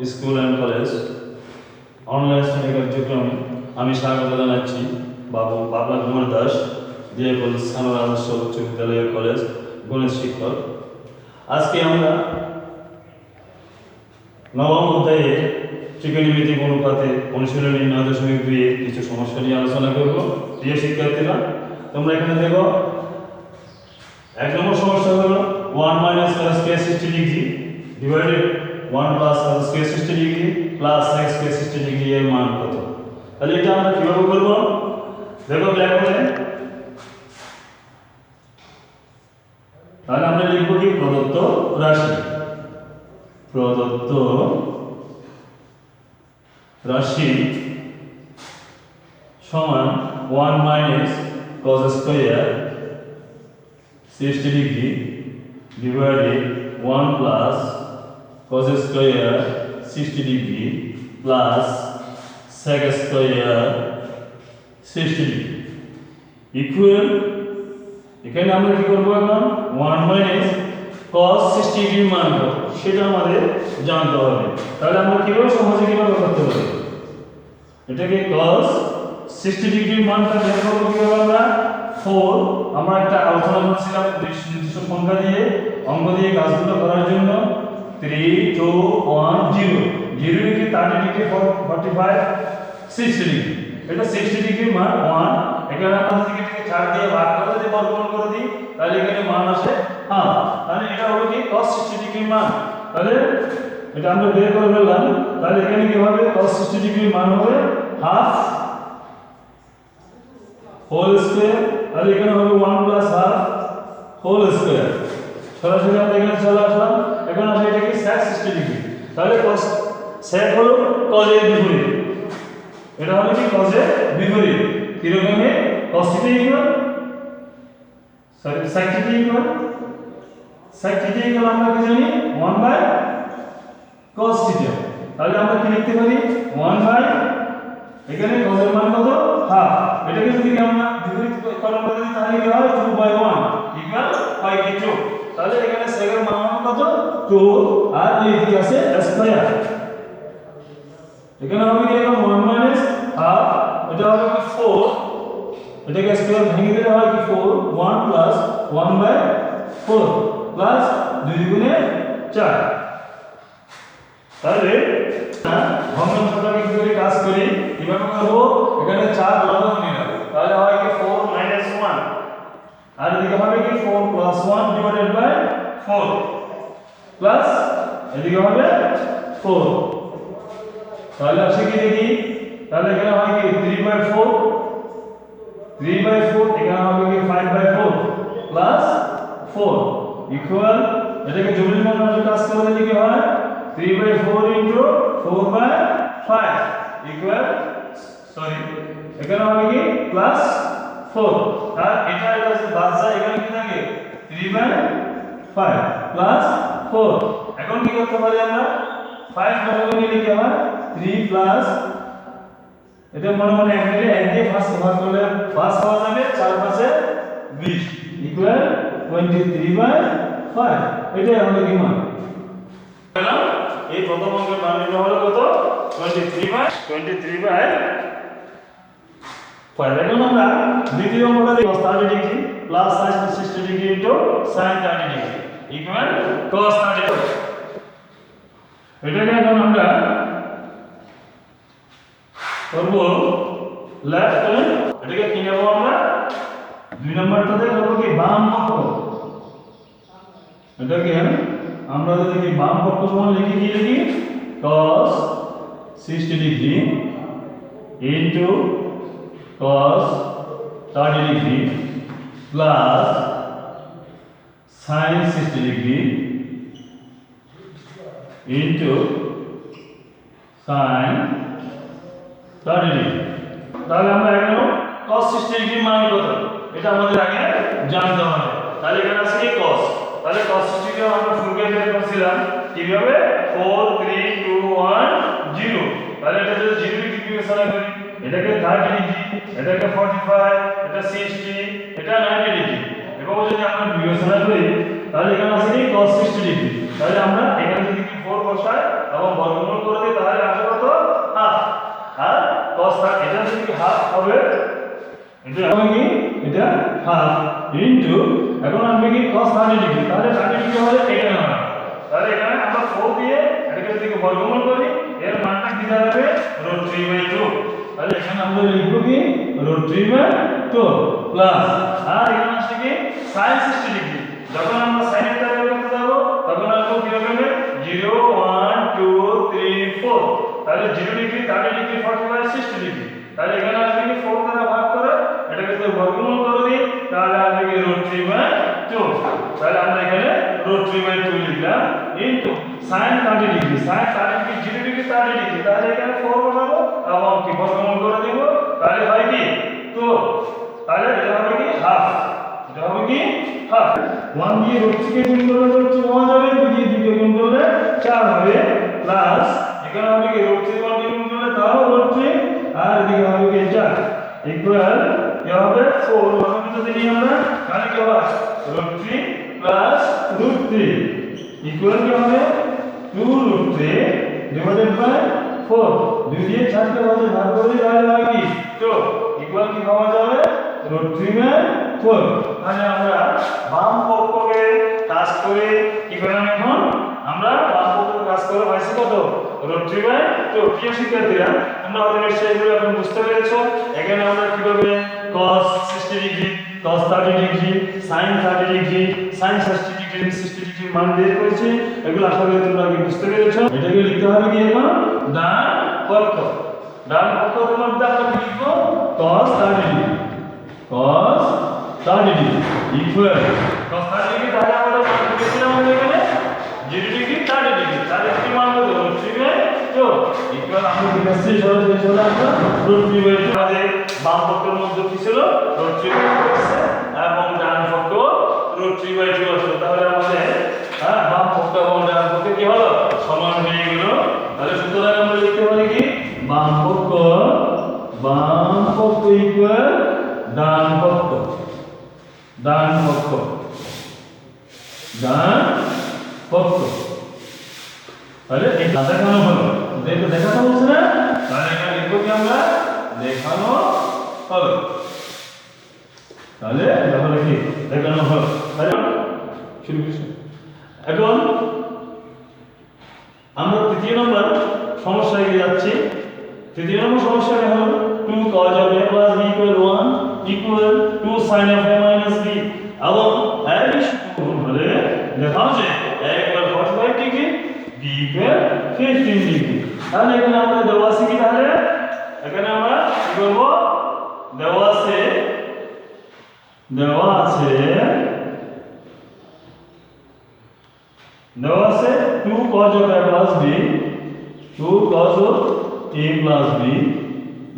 School and college online শ্রেণী কার্যক্রমে আমি স্বাগত জানাচ্ছি বাবলা কুমার দাস, যে কলেজ সানোয়ার আদর্শ উচ্চ বিদ্যালয় কলেজ গণিত শিক্ষক। আজকে আমরা নবম অধ্যায়ে ত্রিকোণমিতিক অনুপাতে অনুশীলনী 9.2 এর কিছু সমস্যা নিয়ে আলোচনা করব। প্রিয় শিক্ষার্থীরা, তোমরা এখানে দেখো, 1 নম্বর সমস্যা হলো 1 minus cos square 60 degree divided 1 plus cos square 60 degree plus sin square 60 degree এর মান কত? তাহলে এটা আমরা কিভাবে করব? দেখো ব্ল্যাকবোর্ডে, তাহলে আমরা লিখব কি প্রদত্ত রাশি সমান 1 minus cos square 60 degree divided 1 plus cos square 60 degree plus sec square 60 degree equal, এখানে আমরা কি করব? এখন 1 minus cos 60 ডিগ্রির মান কত সেটা আমাদের জানতে হবে। তাহলে আমরা কিভাবে সহজে করতে পারি? এটাকে cos 60 ডিগ্রির মানটা বের করব কিভাবে? আমরা 4 আমরা একটা আলোচনা করেছিলাম নির্দিষ্ট সংখ্যা দিয়ে অঙ্ক দিয়ে কাজগুলো করার জন্য। 3 2 1 0 0 ডিগ্রি 30 ডিগ্রি 45 60 ডিগ্রি, এটা 60 ডিগ্রির মান 1। এখানে আমরা যদি এটাকে 4 দিয়ে ভাগ করে যদি বর্গমূল করে দিই তাহলে এখানে মান আসে হাফ। তাহলে এটা হলো কি cos 60 ডিগ্রির মান। তাহলে এটা আমরা বের করে ফেললাম। তাহলে এখানে কি হবে? cos 60 ডিগ্রির মান হবে হাফ হোল স্কয়ার। তাহলে এখানে হবে 1 প্লাস হাফ হোল স্কয়ার। সরাসরি আমরা এখানে চলে আসলাম। এখন আসলে এটা কি sec 60 ডিগ্রি। তাহলে cos sec হলো cos এর বিপরীত, এটা হলো কি cos এর বিপরীত। কি রকমে? cos θ ইকুয়াল sec θ ইকুয়াল আমরা কি জানি 1 বাই cos θ। তাহলে আমরা কি লিখতে পারি? 1 বাই, এখানে cos এর মান কত? হাফ। এটাকে যদি আমরা বিপরীত কলম করে দিই তাহলে কি হয়? 2 বাই 1 ইকুয়াল 5/2। তাহলে এখানে sec এর মান কত? 2 আর এইদিকে আছে স্কয়ার। এখানে হবে কি? এখন 1 মাইনাস হাফ, এটা হবে কি 4, এটাকে স্কয়ার ভেঙে দিলে হয় কি 4 1 প্লাস 1 বাই 4 প্লাস 2 গুণে 4। তাহলে ভগ্নাংশটাকে কি করে কাজ করি কিভাবে করব? এখানে 4 লসাগু নিলাম, তাহলে হয় কি 4 মাইনাস 1 আর এদিকে হবে কি 4 প্লাস 1 ডিভাইডেড বাই 4 প্লাস এদিকে হবে 4। তাহলে আসে কি দেখি? তাহলে এখানে হয় কি 3/4 এখানে হবে কি 5/4 প্লাস 4 ইকুয়াল, এটাকে জটিল ভগ্নাংশে কাজ করে দিলে কি হয়? 3/4 ইনটু 4/5 ইকুয়াল, সরি এখানে হবে কি প্লাস 4 আর এটা আছে বাদ যায়, এখানে কি থাকে 3/5 প্লাস 4। এখন কি করতে পারি আমরা? 5 লসাগু নিলে কি হয়? 3 প্লাস, এটা মনে মনে এক মিনিটে এক দিয়ে ফার্স্ট ভাগ করলে ফার্স্ট পাওয়া যাবে 4 5 20 ইকুয়াল 23/5। এটাই আমাদের কি মান পেলাম। এই প্রথম অঙ্কের মান এটা হলো কত? 23/5। এখন আমরা দ্বিতীয় অঙ্কটা দেখব, cos 30 degree plus sin 60 degree into sin 30 degree equal cos 30। এটাকে এখন আমরা করব লেফট হ্যান্ড, এটাকে কি নেব আমরা? 2 নম্বরটাতে করব কি বাম পক্ষ। এটাকে আমরা যদি কি বাম পক্ষ সমান লিখি, কি লিখি? cos 60 degree into cos 30 degree plus sin 60 degree into sin 30 degree. তাহলে আমরা এখন cos 60 ডিগ্রির মান কত এটা আমাদের আগে জানতে হবে। তাহলে এখানে আছে কি cos, তাহলে cos 60 কে আমরা ফুলকে বের করছিলাম কিভাবে? 4 3 2 1 0। তাহলে এটা যদি 0 ডিগ্রি বিবেচনা করি, এটাকে 30 ডিগ্রি, এটাকে 45, এটা 60, এটা 90 ডিগ্রি। এভাবে যদি আমরা বিবেচনা করি তাহলে এখানে আছে কি cos 60 ডিগ্রি। তাহলে আমরা এখানে যদি 4 বসাই এবং এবং বর্গমূল করে দিই তাহলে আসবে কত হাফ। আর cos এটা যদি হাফ হবে এটা হবে কি এটা হাফ ইনটু এখন আসবে কি cos 30 ডিগ্রি তাহলে 30 ডিগ্রি হলে এটা না তাহলে এখানে আমরা 4 দিয়ে এটাকে যদি বর্গমূল করি এর মানটা কি দাঁড়াবে √3/2 তাহলে এখানে আমরা লিখব কি √3/2 প্লাস আর এখানে আসছে কি sin 60 ডিগ্রি যখন আমরা sin এর দ্বারা করতে যাব তখন আসবে কি হবে 0 1 2 3 4 তাহলে 0 ডিগ্রি 30 ডিগ্রি 45 60 ডিগ্রি তাহলে এখানে আসবে কি 4 দ্বারা ভাগ করে এটাকে যদি বর্গমূল করে দিই তাহলে আসবে কি √3/2 তাহলে আমরা এখানে √3/2 লিখলাম into sin 30 degree sin 30 degree 0 degree 30 degree তাহলে এখানে 4 বসাবো এবং কি বর্গমূল করে দেব তাহলে হয় কি তো তাহলে এটা হবে কি হাফ এটা হবে কি হাফ 1 দিয়ে √3 কে গুণ করলে √3 1 হবে 2 দিয়ে 2 কে গুণ করলে 4 হবে প্লাস এখানে হবে কি √3 1 দিয়ে গুণ করলে তাও √3 আর এদিকে হবে কি 4 ইকুয়াল কি হবে 4 মানে যদি নিই আমরা তাহলে কি হবে √3 প্লাস √3 ইকুয়াল কি হবে 2√3 ডিভাইডেড বাই 4 2 দিয়ে 4 কে ভাগ করে তাহলে হয় কি তো ইকুয়াল কি পাওয়া যাবে √3/4 তাহলে আমরা বাম পক্ষকে কাজ করে কি করলাম এখন আমরা বাম পক্ষকে কাজ করে পাইছি কত √3/2 প্রিয় শিক্ষার্থীরা আমরা হয়তো নিশ্চয়ই এগুলো এখন বুঝতে পেরেছো এখানে আমরা কিভাবে cos 60 degree cos 30 degree sin 30 degree sin 60 degree 60 degree মান বের করেছি এগুলো আশা করি তোমরা আগে বুঝতে পেরেছো এটাকে লিখতে হবে কি এখন ডান পক্ষের মধ্যে আমরা কি লিখব cos 30 degree cos 30 degree equal cos 30 degree তাহলে আমাদের মান লিখেছিলাম আমরা এখানে 0 ডিগ্রি 30 ডিগ্রি তাহলে কি মান হবে √3/2 ইকুয়াল আমরা লিখেছি সরাসরি আমরা √3/2 আমাদের বাম পক্ষের মধ্যে কি ছিল √3/2 এবং ডান পক্ষ √3/2 আসলে তাহলে আমাদের বাম পক্ষ এবং ডান পক্ষ কি হলো সমান হয়ে গেল তাহলে সুতরাং আমরা লিখতে পারি কি বাম পক্ষ ইকুয়াল ডান পক্ষ তাহলে এটা দেখানো হলো এটা দেখানো হচ্ছে না তাহলে এটা লিখবো কি আমরা দেখানো হলো তাহলে এটা হলো কি দেখানো হলো তাহলে শুরু করি এখন আমরা তৃতীয় নম্বর সমস্যায় যাচ্ছি তৃতীয় নম্বর সমস্যাটা হলো 2 cos of a plus b equal 1 equal 2 sin of a minus b এবং এই সূত্র হলে দেখাও যে a equal 45 degree b equal 15 degree তাহলে এখানে আমরা দেওয়া আছে কি তাহলে এখানে আমরা কি করব দেওয়া আছে 2 cos of a plus b 2 cos of a plus b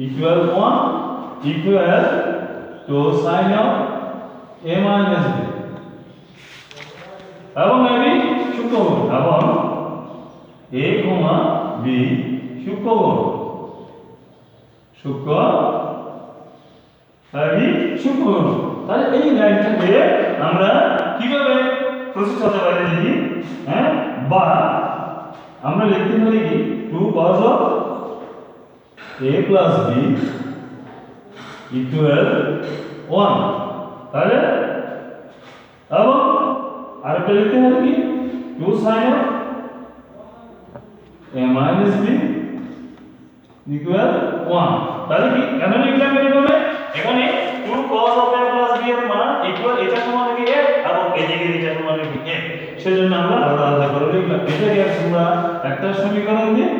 equal 1 equal to sin of a minus b এবং a b সূক্ষ্মকোণ এবং a, b সূক্ষ্মকোণ তাহলে এই লাইনটাকে আমরা কিভাবে প্রসেস হতে পারি দেখি বা আমরা লিখতে পারি কি 2 cos of a plus b equal 1 তাহলে এবং আরেকটা লিখতে পারি কি 2 sin of a minus b equal 1 তাহলে কি কেন লিখলাম এভাবে এখানে 2 cos of a plus b এর মান ইকুয়াল এটা সমান কি a এবং এদিকে এটা সমান কি a সেজন্য আমরা আলাদা করে লিখলাম এটাকে আমরা একটা সমীকরণ দিই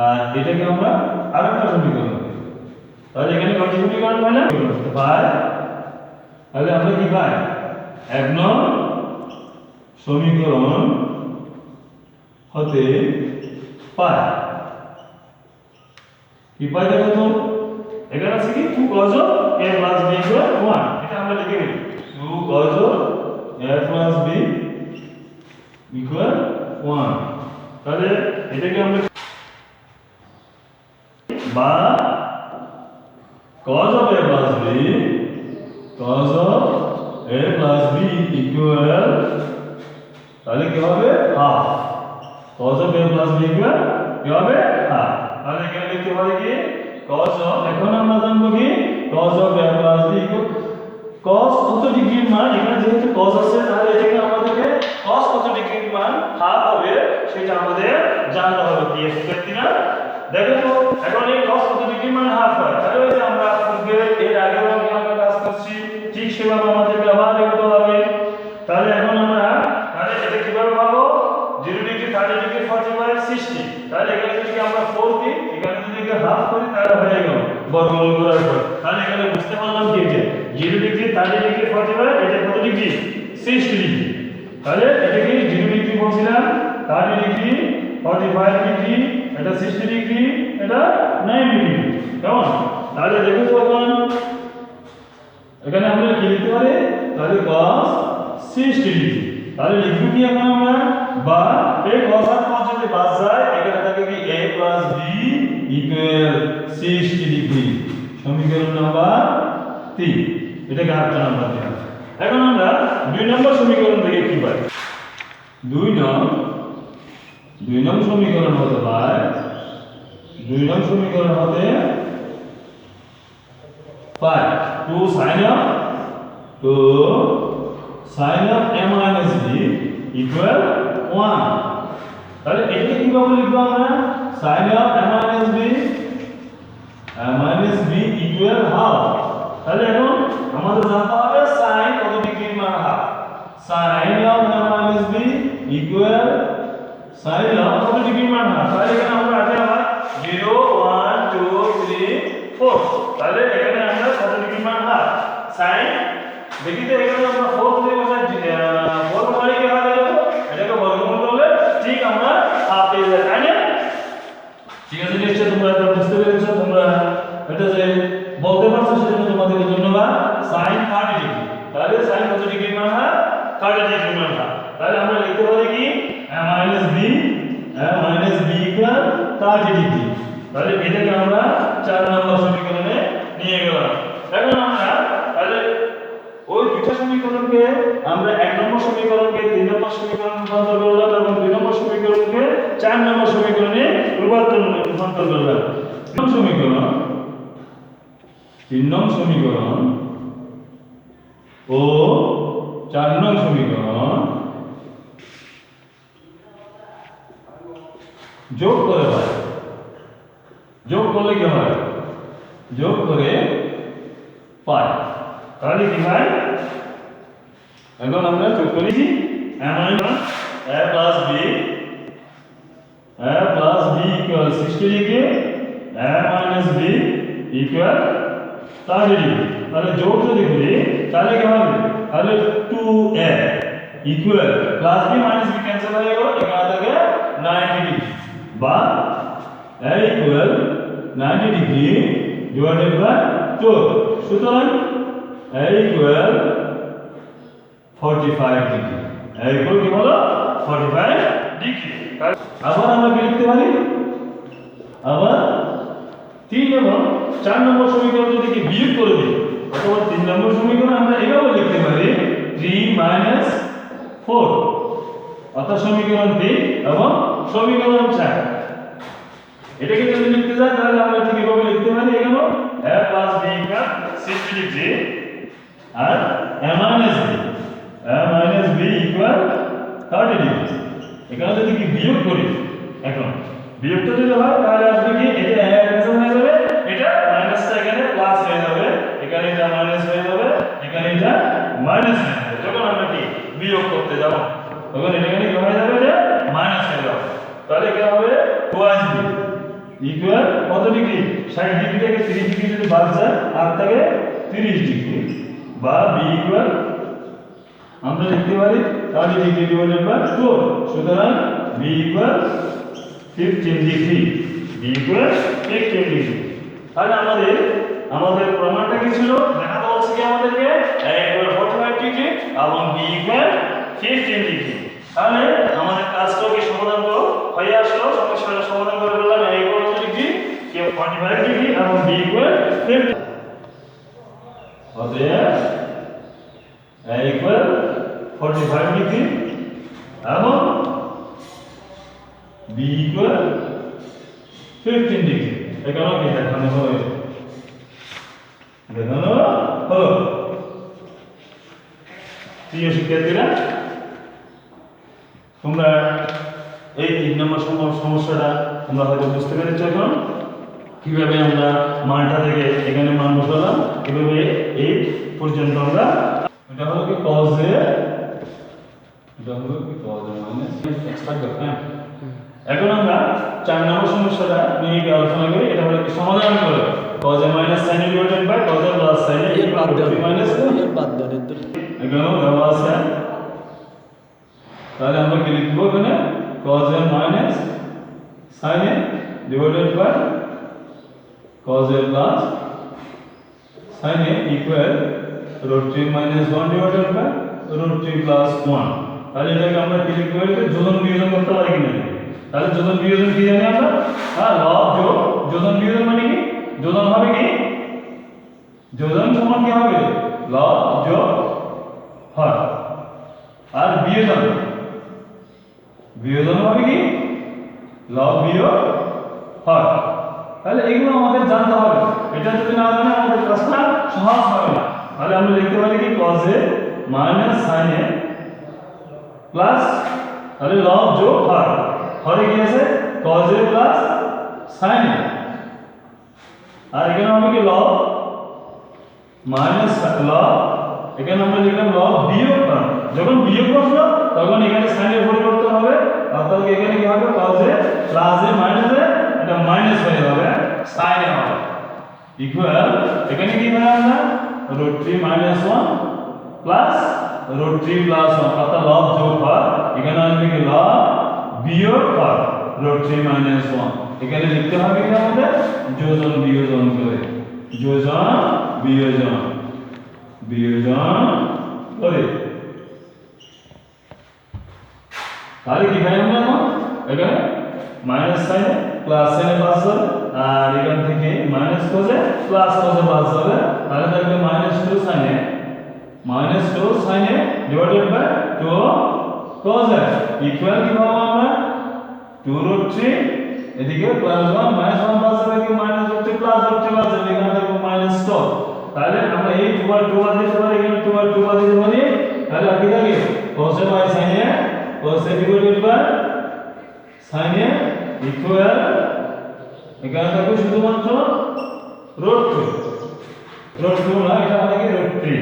আর এটাকে আমরা আরেকটা সমীকরণ দিই তাহলে এখানে কত সমীকরণ পাইলাম ভাই তাহলে আমরা কি পাই এক নং সমীকরণ হতে পাই কি পাই দেখো তো এখানে আছে কি 2 cos of a plus b equal 1 এটা আমরা লিখে দিই 2 cos of a plus b equal 1 তাহলে এটাকে আমরা বা cos of a plus b equal তাহলে কি হবে half cos of a plus b equal কি হবে হাফ। তাহলে এখানে লিখতে পারি কি cos of, এখন আমরা জানবো কি cos of a plus b equal cos কত ডিগ্রির মান, এখানে যেহেতু cos আছে তাহলে এটাকে আমাদেরকে cos কত ডিগ্রির মান হাফ হবে সেটা আমাদের জানতে হবে। কি বুঝতে না? দেখো তো এখন এই cos কত ডিগ্রির মান হাফ হয়, তাহলে ওই যে আমরা পূর্বে এর আগেও আমরা কাজ করছি ঠিক সেভাবে আমাদেরকে আবার লিখতে হবে। তাহলে এখন আমরা তাহলে এটা কিভাবে পাবো, 0 ডিগ্রি 30 ডিগ্রি 45 60, তাহলে এখানে যদি আমরা 4 দিই এখানে যদি হাফ করি তাহলে হয়ে গেল বর্গমূল করার পর। তাহলে এখানে বুঝতে পারলাম কি যে 0 ডিগ্রি 30 ডিগ্রি 45 এটা কত ডিগ্রি 60 ডিগ্রি। তাহলে এটাকে 0 ডিগ্রি বলছিলাম, 30 ডিগ্রি 45 ডিগ্রি, এটা 60 ডিগ্রি, এটা 90 ডিগ্রি। কেমন? তাহলে দেখো তো এখন এখানে আমরা কি লিখতে পারি, তাহলে cos 60 ডিগ্রি। তাহলে লিখব কি এখন আমরা, বা এই cos আর cos যদি বাদ যায় এখানে থাকে কি a plus b equal 60 degree. সমীকরণ নাম্বার 3, এটাকে 8 নাম্বার দেওয়া। এখন আমরা 2 নম্বর সমীকরণ থেকে কি পাই, 2 নং সমীকরণ হতে পায়, 2 নং সমীকরণ হতে পাই 2 sin of a minus b equal 1। তাহলে এটাকে কিভাবে লিখব আমরা, sin of a minus b equal half। তাহলে এখন আমাদের জানতে হবে sin কত ডিগ্রির মান half, sin of a minus b equal sin of কত ডিগ্রির মান হাফ। তাহলে এখানে আমরা আগে আবার 0 1 2 3 4, তাহলে এখানে আমরা কত ডিগ্রির মান হাফ sin, দেখি তো এখানে আমরা 4 দিয়ে বসাই 4 মানে কি হবে, এটাকে বর্গমূল করলে ঠিক আমরা হাফ পেয়ে যাই, তাই না? ঠিক আছে, নিশ্চয়ই তোমরা এটা বুঝতে পেরেছো, তোমরা এটা যে বলতে পারছো সেজন্য তোমাদেরকে ধন্যবাদ। sin 30 ডিগ্রি, তাহলে sin কত ডিগ্রির মান হাফ, 30 ডিগ্রির মান হাফ। তাহলে আমরা লিখতে পারি কি a minus b equal 30 degree. তাহলে এটাকে আমরা 4 নম্বর সমীকরণে নিয়ে গেলাম। এখন আমরা তাহলে ওই দুটো সমীকরণকে আমরা 1 নম্বর সমীকরণকে 3 নম্বর সমীকরণে রূপান্তর করলাম এবং 2 নম্বর সমীকরণকে 4 নম্বর সমীকরণে রূপান্তর করলাম। 3 নং সমীকরণ ও 4 নং সমীকরণ যোগ করে হয়, যোগ করলে কি হয়, যোগ করে পাই। তাহলে কি হয়, এখন আমরা যোগ করি কি a plus b equal 60 degree, a minus b equal 30 degree. তাহলে যোগ যদি করি তাহলে কি হবে, তাহলে 2a equal plus b minus b cancel হয়ে গেল, এখানে থাকে 90 ডিগ্রি, বা a equal 90 degree divided by 2। সুতরাং a equal 45 degree, a equal কি হলো 45 ডিগ্রি। আবার আমরা কি লিখতে পারি, আবার 3 এবং 4 নম্বর সমীকরণ যদি কি বিয়োগ করে দিই, অথবা 3 নম্বর সমীকরণ আমরা এভাবে লিখতে পারি 3 - 4, অর্থাৎ সমীকরণ 3 এবং সমীকরণ 4। এটাকে যদি লিখতে যাই তাহলে আমরা ঠিক এভাবে লিখতে পারি, এখানে a plus b equal 60 degree আর a minus b equal 30 degree. এখানে যদি কি বিয়োগ করি, এখন বিয়োগটা যদি হয় তাহলে আসবে কি, এটা a ক্যান্সেল হয়ে যাবে, এটা মাইনাসটা এখানে প্লাস হয়ে যাবে, এখানে এটা মাইনাস হয়ে যাবে, এখানে এটা মাইনাস হয়ে যাবে। যখন আমরা কি বিয়োগ করতে যাব তখন এটা এখানে কি হয়ে যাবে, এটা মাইনাস হয়ে যাবে। তাহলে কি হবে 2b ইকুয়াল কত ডিগ্রি, 60 ডিগ্রি থেকে 30 ডিগ্রি যদি বাদ যায় আর থাকে 30 ডিগ্রি, বা b ইকুয়াল আমরা লিখতে পারি 30 ডিগ্রি ডিভাইডেড বাই 4। সুতরাং b equal 15 degree, b equal 15 degree. তাহলে আমাদের প্রমাণটা কি ছিল, দেখাতে বলছে কি আমাদেরকে a ইকুয়াল 45 ডিগ্রি এবং b ইকুয়াল 15 ডিগ্রি। তাহলে আমাদের কাজটাও কি সমাধান হয়ে আসলো, সমস্যাটা সমাধান করে ফেললাম। a ইকুয়াল 45 ডিগ্রি এবং b ইকুয়াল 15। অতএব a ইকুয়াল 45 ডিগ্রি এবং বি ইকুয়াল 15 ডিগ্রি। এখানেও কি দেখানো হবে? দেখানো হলো। প্রিয় শিক্ষার্থীরা, তোমরা এই 3 নম্বর সমস্যাটা তোমরা হয়তো বুঝতে পেরেছো এখন কিভাবে আমরা মানটা থেকে এখানে মান বসালাম, কিভাবে এই পর্যন্ত আমরা এটা হলো কি cos a, এটা হলো কি cos a মাইনাস x থাকবে। হ্যাঁ, এখন আমরা 4 নম্বর সমস্যাটা নিয়ে আলোচনা করি। এটা হলো কি সমাধান করে cos a minus sin a divided by cos a plus sin a equal to 3 minus এর বাদ দেন এখানেও দেওয়া আছে। তাহলে আমরা কি লিখবো এখানে cos a minus sin a divided by cos a plus sin a equal root 3 minus 1 divided by root 3 plus 1। তাহলে এটাকে আমরা কি লিখবো? এটা যোজন বিয়োজন করতে পারি কিনা? তাহলে যোজন বিয়োজন কি জানি আমরা? হ্যাঁ, লব যোগ যোজন বিয়োজন মানে কি? যোজন হবে কি? যোজন সমান কি হবে? লব যোগ হর। আর বিয়োজন বিয়োজন হবে কি? লব বিয়োগ হর। তাহলে এগুলো আমাদের জানতে হবে। এটা যদি না জানি আমাদের কাজটা সহজ হবে না। তাহলে আমরা লিখতে পারি কি cos a minus sin a plus তাহলে লব যোগ হর। হরে কি আছে? cos a plus sin a। আর এখানে হবে কি লব মাইনাস লব, এখানে আমরা লিখলাম লব বিয়োগ হর। যখন বিয়োগ বসলো তখন এখানে sin এর পরিবর্তন হবে, অর্থাৎ এখানে কি হবে? cos a plus a minus a, এটা মাইনাস হয়ে যাবে sin a হবে ইকুয়াল এখানে কি হবে? আমরা root 3 minus 1 plus root 3 plus 1, অর্থাৎ লব যোগ হর। এখানে আসবে কি লব বিয়োগ হর root 3 minus 1। এখানে লিখতে হবে কি আমাদের? যোজন বিয়োজন করে, যোজন বিয়োজন বিয়োজন করে। তাহলে কি হয়? আমরা এখন এখানে minus sin a plus sin a pass হবে, আর এখান থেকে minus cos a plus cos a pass হবে। তাহলে থাকবে -2 sin a minus 2 sin a divided by 2 cos a equal কি পাবো আমরা? 2 root 3 এদিকে প্লাস 1 minus 1 পাস হবে কি minus root 3 plus root 3 pass হবে, এখানে থাকবে -2। তাহলে আমরা এই 2 আর 2 বাদ দিতে পারি, এখানে 2 আর 2 বাদ দিতে পারি। তাহলে আর কি থাকে? cos a by sin a, cos a divided by sin a equal এখানে থাকবে শুধুমাত্র root 2, root 2 না, এটা হবে কি root 3।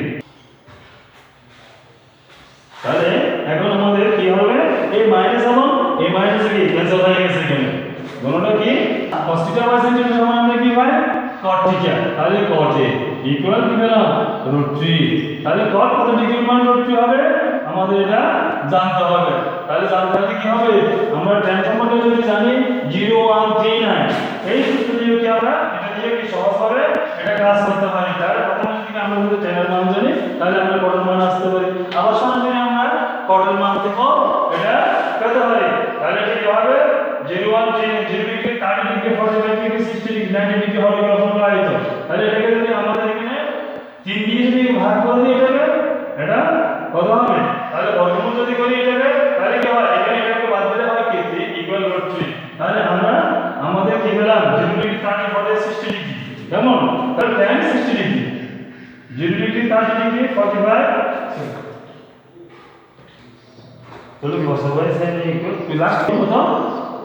তাহলে এখন আমাদের কি হবে? এই মাইনাস এবং এই মাইনাস কি ক্যান্সেল হয়ে গেছে এখানে। গণনা কি? cos θ বাই sin θ সমান আমরা কি পাই? cot θ। তাহলে cot a ইকুয়াল কি পেলাম? √3। তাহলে cot কত ডিগ্রি মান √3 হবে আমাদের এটা জানতে হবে। তাহলে জানতে হলে কি হবে? আমরা tan সম্পর্কে যদি জানি 0139, এই সূত্র দিয়ে কি আমরা এটা দিয়ে কি সহজ হবে এটা কাজ করতে পারি। তাহলে প্রথমে যদি আমরা যদি tan এর মান জানি তাহলে আমরা cot এর মান আসতে পারি। আবার সরাসরি আমরা cot এর মান থেকে এটা পেতে পারি। তাহলে কি হবে? 0139 0 degree 30 degree 45 degree 60 degree 90 degree হবে কখন লাইতো। তাহলে এটাকে যদি আমাদের এখানে 3 দিয়ে যদি ভাগ করে দিই এটাকে, এটা কত হবে? তাহলে বর্গমূল যদি করি এটাকে তাহলে কি হয়? এখানে এটাকে বাদ দিলে হয় কি 3 ইকুয়াল √3। তাহলে আমরা আমাদের কি পেলাম? 0 ডিগ্রি 30 45 60 ডিগ্রি, কেমন? তাহলে tan 60 ডিগ্রি 0 ডিগ্রি 30 ডিগ্রি 45 তাহলে cos by sin equal plus কত?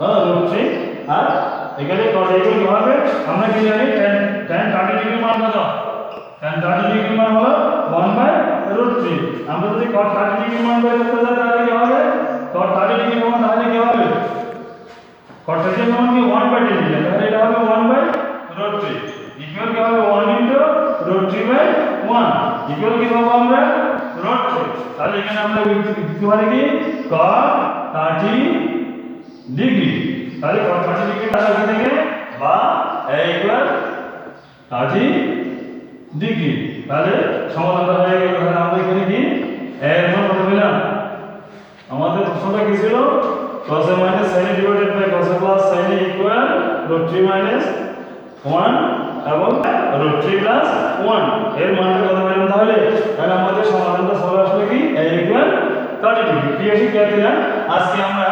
√3। আর এখানে cos ইকুয়াল কি হবে? আমরা কি জানি tan 30 ডিগ্রি মান কত? tan 30 ডিগ্রি মান হলো 1/√3। আমরা যদি cos 30 ডিগ্রি মান বের করতে যাই তাহলে কি হবে? cos 30 ডিগ্রি মান তাহলে কি হবে? cos 30 ডিগ্রি মান কি 1/10 ডিগ্রি, তাহলে এটা হবে 1/√3 ইকুয়াল কি হবে? 1 √3/1 ইকুয়াল কি পাবো আমরা? √3। তাহলে এখানে আমরা লিখতে পারি কি cos 30 ডিগ্রি। তাহলে cos 30 ডিগ্রি তাহলে কি থেকে বা a ইকুয়াল 30 ডিগ্রি। তাহলে সমাধানটা হয়ে গেল। তাহলে আমরা এখানে কি এর মান কত পেলাম? আমাদের প্রশ্নটা কি ছিল? cos a minus sin a divided by cos a plus sin a equal √3 minus 1 এবং √3 plus 1 এর মানটা কত পেলাম? তাহলে আমাদের সমাধানটা চলে আসবে কি a equal 30 ডিগ্রি। প্রিয় শিক্ষার্থীরা, আজকে আমরা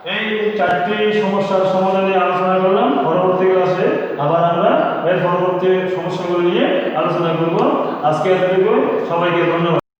এই চারটি সমস্যার সমাধান নিয়ে আলোচনা করলাম। পরবর্তী ক্লাসে আবার আমরা এর পরবর্তী সমস্যাগুলো নিয়ে আলোচনা করব। আজকে এতটুকু, সবাইকে ধন্যবাদ।